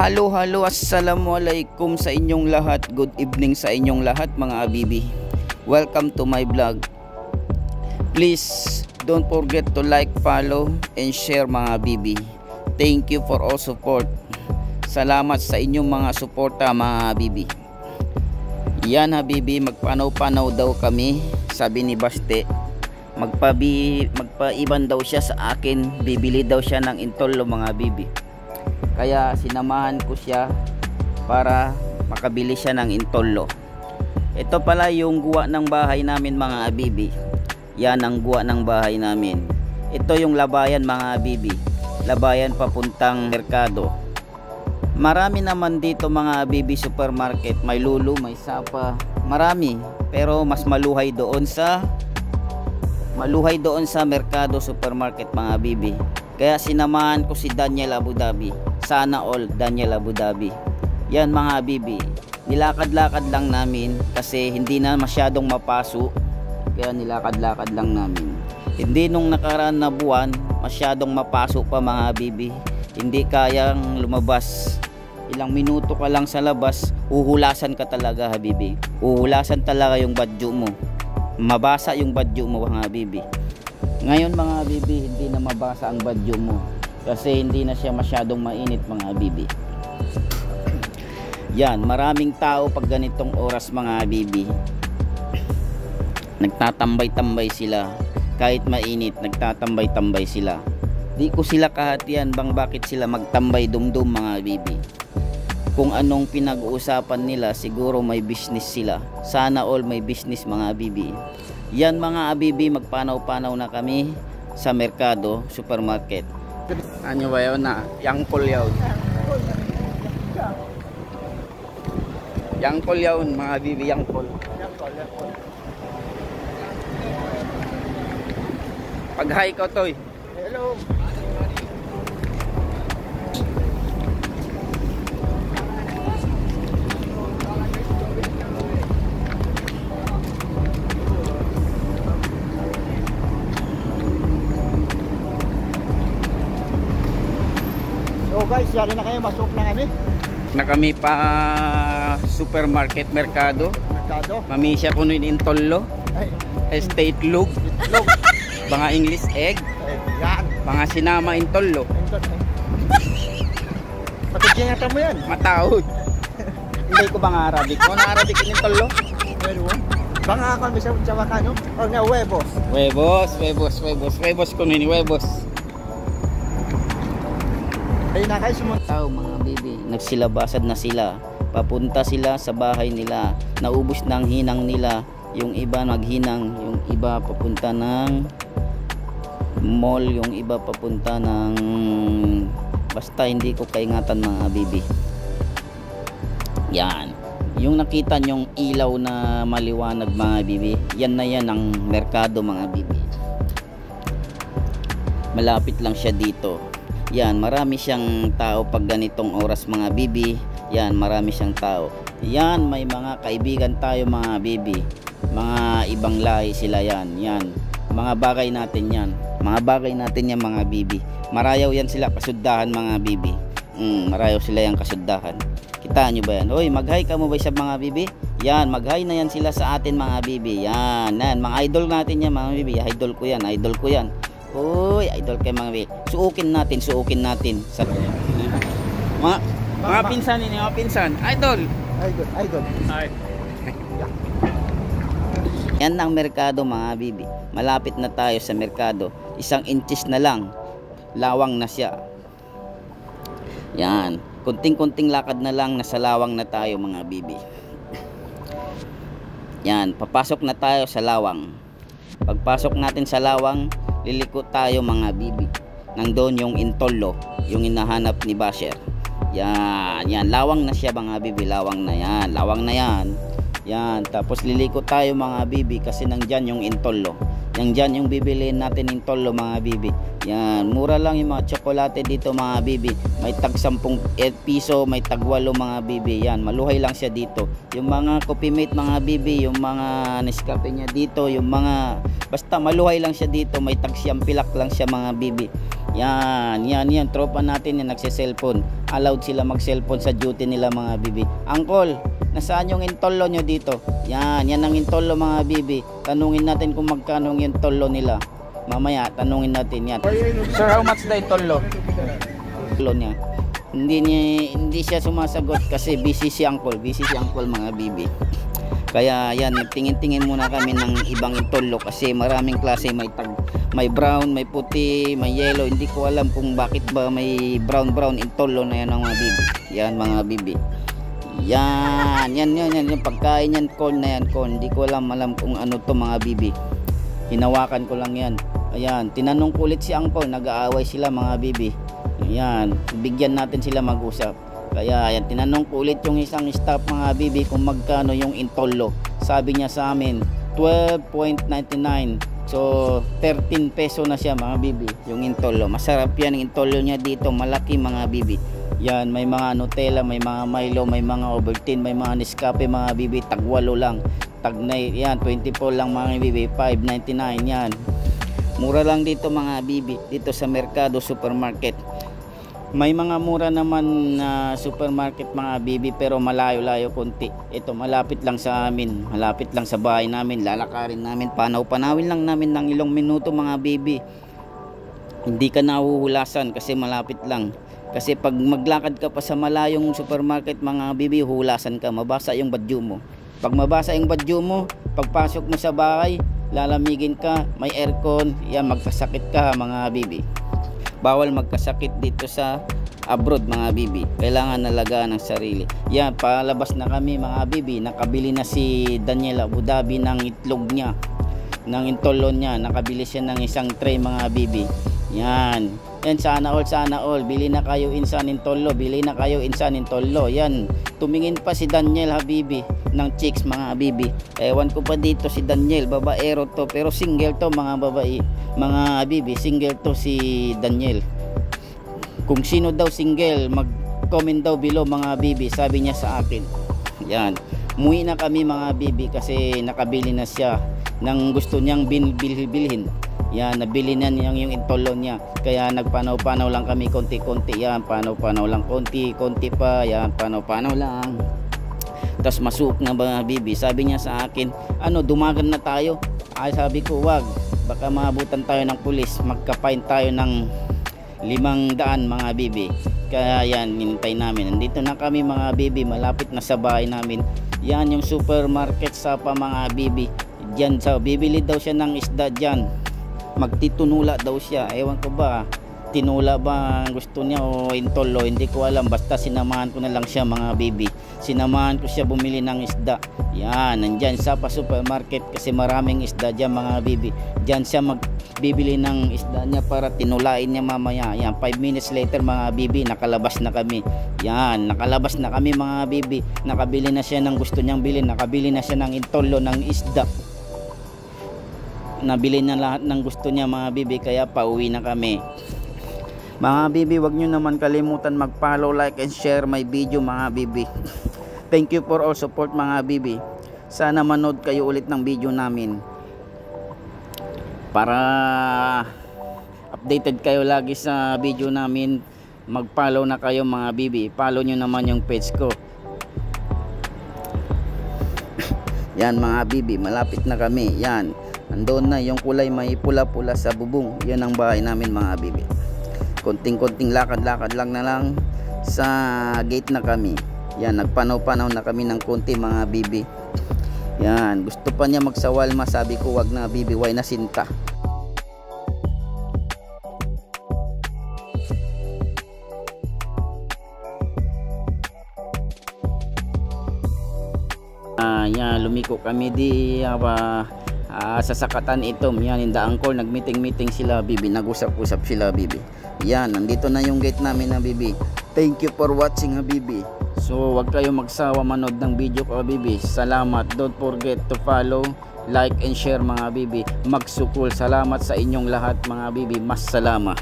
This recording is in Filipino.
Halo, assalamualaikum sa inyong lahat. Good evening sa inyong lahat mga abibi. Welcome to my vlog. Please don't forget to like, follow, and share mga abibi. Thank you for all support. Salamat sa inyong mga suporta mga abibi. Yan habibi, magpanaw-panaw daw kami, sabi ni Baste. Magpaiban daw siya sa akin, bibili daw siya ng intolo mga abibi. Kaya sinamahan ko siya para makabili siya ng intolo. Ito pala yung guwa ng bahay namin mga abibi. Yan ang guwa ng bahay namin. Ito yung labayan mga abibi. Labayan papuntang merkado. Marami naman dito mga abibi supermarket. May Lulu, may Sapa. Marami. Pero mas maluhay doon sa merkado supermarket mga abibi. Kaya sinamahan ko si Daniel Abu Dhabi. Sana all Daniel Abu Dhabi. Yan mga abibi, nilakad-lakad lang namin kasi hindi na masyadong mapaso. Kaya nilakad-lakad lang namin. Hindi nung nakaraan na buwan masyadong mapaso pa mga abibi. Hindi kayang lumabas. Ilang minuto ka lang sa labas, uhulasan ka talaga habibi. Uhulasan talaga yung badyo mo. Mabasa yung badyo mo mga abibi. Ngayon mga abibi, hindi na mabasa ang badyo mo kasi hindi na siya masyadong mainit mga abibi. Yan, maraming tao pag ganitong oras mga abibi. Nagtatambay-tambay sila. Kahit mainit, nagtatambay-tambay sila. Di ko sila kahatian bang bakit sila magtambay dumdum mga abibi. Kung anong pinag-uusapan nila, siguro may business sila. Sana all may business mga abibi. Yan mga abibi, magpanaw-panaw na kami sa merkado, supermarket. Ano ba yun na? Yangkol yun. Yangkol yun mga abibi, yangkol. Pag-hi ko toy. Hello. So guys, yari na kayo, masok na kami. Na kami pa supermarket, merkado. Mami siya kuno in intolo. Estate log. Mga English egg. Yan. Mga sinama intolo. Patigyan mo yan. Matawad. Hindi ko bang Arabic. Kung Arabic in intolo? Pero bang ako bisa ucawa ka no? O nga huevos. Huevos kuno ni huevos. Ay na kayo tao mga bibi, nagsilabasad na sila, papunta sila sa bahay nila, naubos na ang hinang nila, yung iba naghinang, yung iba papunta ng mall, yung iba papunta ng basta hindi ko kaingatan mga bibi. Yan, yung nakita nyong ilaw na maliwanag mga bibi, yan na yan ang merkado mga bibi. Malapit lang siya dito. Yan, marami siyang tao pag ganitong oras mga bibi. Yan, marami siyang tao. Yan, may mga kaibigan tayo mga bibi. Mga ibang lahi sila yan. Yan, mga bagay natin yan. Mga bagay natin yan mga bibi. Marayaw yan sila kasuddahan mga bibi. Marayaw sila yung kasuddahan. Kita nyo ba yan? Hoy, mag-hi ka mo ba sa mga bibi? Yan, mag-hi na yan sila sa atin mga bibi. Yan, mga idol natin yan mga bibi. Idol ko yan. Uy, idol kay mga bibi. Suukin natin sa mga pinsan ini, mga pinsan. Idol. Hi. Yan ang merkado mga bibi. Malapit na tayo sa merkado. 1 inches na lang. Lawang na siya. Yan. Kunting-kunting lakad na lang, nasa lawang na tayo mga bibi. Yan, papasok na tayo sa lawang. Pagpasok natin sa lawang, liliko tayo mga bibi. Nandun yung intolo, yung hinahanap ni Basher. Yan, lawang na siya mga bibi, lawang na yan. Yan, tapos liliko tayo mga bibi kasi nandyan yung intolo. Nandyan yung bibiliin natin intolo mga bibi. Yan, mura lang yung mga tsokolate dito mga bibi. May tag 10 piso, may tag 8 mga bibi. Yan, maluhay lang siya dito. Yung mga Coffee Mate mga bibi, yung mga Nescafe niya dito, yung mga basta maluhay lang siya dito. May tag 10 pilak lang siya mga bibi. Yan, tropa natin yan, nagse-cellphone. Allowed sila mag-cellphone sa duty nila mga bibi. Uncle, nasaan yung intolo nyo dito? Yan ang intolo mga bibi. Tanungin natin kung magkano yung intolo nila. Mamaya, tanungin natin yan. Sir, how much the intolo? Intolo niya. Hindi siya sumasagot kasi busy si uncle mga bibi. Kaya yan, tingin-tingin muna kami ng ibang intolo kasi maraming klase, may brown, may puti, may yellow. Hindi ko alam kung bakit ba may brown intolo na yan mga bibi. Yan mga bibi. Yan yung pagkain yan, corn na yan, corn. Hindi ko alam kung ano to mga bibi. Hinawakan ko lang yan. Ayan, tinanong ko ulit si uncle, nag-aaway sila mga bibi. Ayan, bigyan natin sila mag-usap. Kaya ayan, tinanong ko ulit yung isang staff mga bibi kung magkano yung intolo. Sabi niya sa amin 12.99. So 13 peso na siya mga bibi yung intolo. Masarap yan ang intolo niya dito, malaki mga bibi. Yan, may mga Nutella, may mga Milo, may mga Ovaltine, may mga Nescafe mga bibi. Tag 8 lang, tag 9 yan, 24 lang mga bibi, 5.99 yan. Mura lang dito mga bibi, dito sa Mercado Supermarket. May mga mura naman na supermarket mga bibi pero malayo-layo konti. Ito malapit lang sa amin, malapit lang sa bahay namin. Lalakarin namin, panaw-panawin lang namin ng ilang minuto mga bibi. Hindi ka nahuhulasan kasi malapit lang. Kasi pag maglakad ka pa sa malayong supermarket mga bibi, hulasan ka, mabasa yung badyo mo. Pag mabasa yung badyo mo, pagpasok mo sa bahay, lalamigin ka, may aircon, yan, magkasakit ka mga bibi. Bawal magkasakit dito sa abroad mga bibi. Kailangan nalagaan ng sarili. Yan, palabas na kami mga bibi. Nakabili na si Daniel Abu Dhabi ng itlog niya, ng intolon niya. Nakabili siya ng isang tray mga bibi. Yan, sana all. Bili na kayo insan intolo. Bili na kayo insan intolo. Yan, tumingin pa si Daniel Habibi ng chicks mga bibi. Ewan ko pa dito si Daniel, babaero to pero single to mga babae, mga bibi, single to si Daniel. Kung sino daw single, mag-comment daw below mga bibi, sabi niya sa akin. Yan, umuwi na kami mga bibi kasi nakabili na siya ng gusto niyang bilhin. Yan, nabili na niya yung intolo niya. Kaya nagpanaw-panaw lang kami konti-konti. Yan, panaw-panaw lang konti pa. Yan, panaw-panaw lang. Tapos masuk na mga bibi. Sabi niya sa akin, dumagan na tayo. Ay, sabi ko, wag, baka maabutan tayo ng pulis, magka-fine tayo ng 500 mga bibi. Kaya yan, hinintay namin. Nandito na kami mga bibi, malapit na sa bahay namin. Yan yung supermarket sa mga bibi. Diyan bibili daw siya ng isda diyan. Magtitunula daw siya. Ewan ko ba, tinula ba gusto niya o intolo, hindi ko alam. Basta sinamahan ko na lang siya mga bibi. Sinamahan ko siya bumili ng isda. Yan, nandyan sa supermarket kasi maraming isda dyan mga bibi. Dyan siya magbibili ng isda niya para tinulain niya mamaya. Yan, 5 minutes later mga bibi, nakalabas na kami. Yan, nakalabas na kami mga bibi. Nakabili na siya ng gusto niyang bilhin. Nakabili na siya ng intolo, ng isda. Nabili na lahat ng gusto niya mga bibi, kaya pauwi na kami. Mga bibi, wag nyo naman kalimutan mag-follow, like and share my video mga bibi. Thank you for all support mga bibi. Sana manood kayo ulit ng video namin para updated kayo lagi sa video namin. Mag-follow na kayo mga bibi. Follow nyo naman yung page ko. Yan mga bibi, malapit na kami. Yan, andun na yung kulay may pula-pula sa bubong. Yan ang bahay namin mga bibi. Konting-konting lakad-lakad lang na lang sa gate na kami. Yan, nagpanaw-panaw na kami ng konti mga bibi. Yan, gusto pa niya magsawalma, sabi ko wag na bibi, why na sinta. Yan, lumiko kami di sa sakatan ito. Yan, in the angkor, nagmeeting sila bibi, nag-usap-usap sila bibi. Yan, nandito na yung gate namin na bibi. Thank you for watching bibi. So wag kayo magsawa manood ng video ko bibi. Salamat. Don't forget to follow, like and share mga bibi. Magsukul. Salamat sa inyong lahat mga bibi. Mas salamat.